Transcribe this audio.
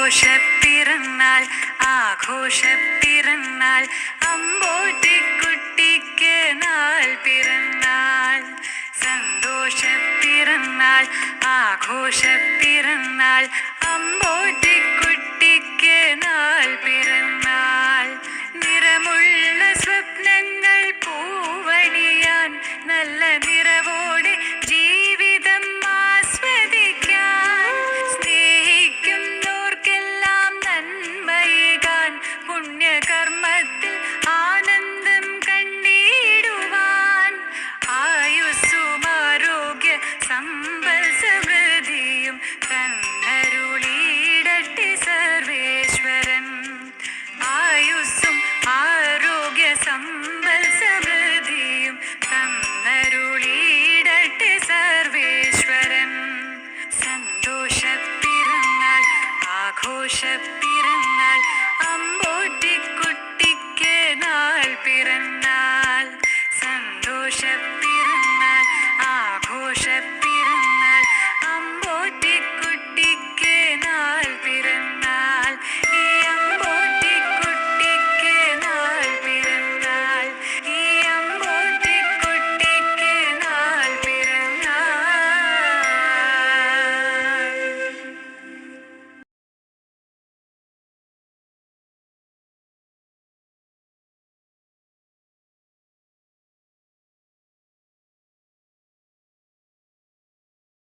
സന്തോഷപ്പിറന്നാൾ ആഘോഷപ്പിറന്നാൾ അമ്പോറ്റിക്കുട്ടിക്ക് നാൾ പിറന്നാൾ. സന്തോഷപ്പിറന്നാൾ ആഘോഷപ്പിറന്നാൾ അമ്പോറ്റിക്കുട്ടിക്ക് നാൾ പിറന്നാൾ. നിറമുള്ള സ്വപ്നങ്ങൾ പൂവണിയാൻ നല്ല നിറവോടെ ജീവിതം ആസ്വദിക്കാൻ സ്നേഹിക്കുന്നോർക്കെല്ലാം നന്മയേകാൻ പുണ്യകർമ്മത്തിൽ ആനന്ദം കണ്ടിടുവാൻ ആയുസ്സും ആരോഗ്യ സമ്പൽ സമൃദ്ധിയും തന്നരുളിയിടട്ടെ സർവേശ്വരൻ. ആയുസ്സും ആരോഗ്യ സമ്പൽ സമൃദ്ധിയും തന്നരുളിയിടട്ടെ സർവേശ്വരൻ. സന്തോഷപ്പിറന്നാൾ ആഘോഷപ്പിറന്നാൾ അമ്പോറ്റിക്കുട്ടിക്ക് നാൾ പിറന്നാൾ. സന്തോഷപ്പിറന്നാൾ ആഘോഷപ്പിറന്നാൾ അമ്പോറ്റിക്കുട്ടിക്ക്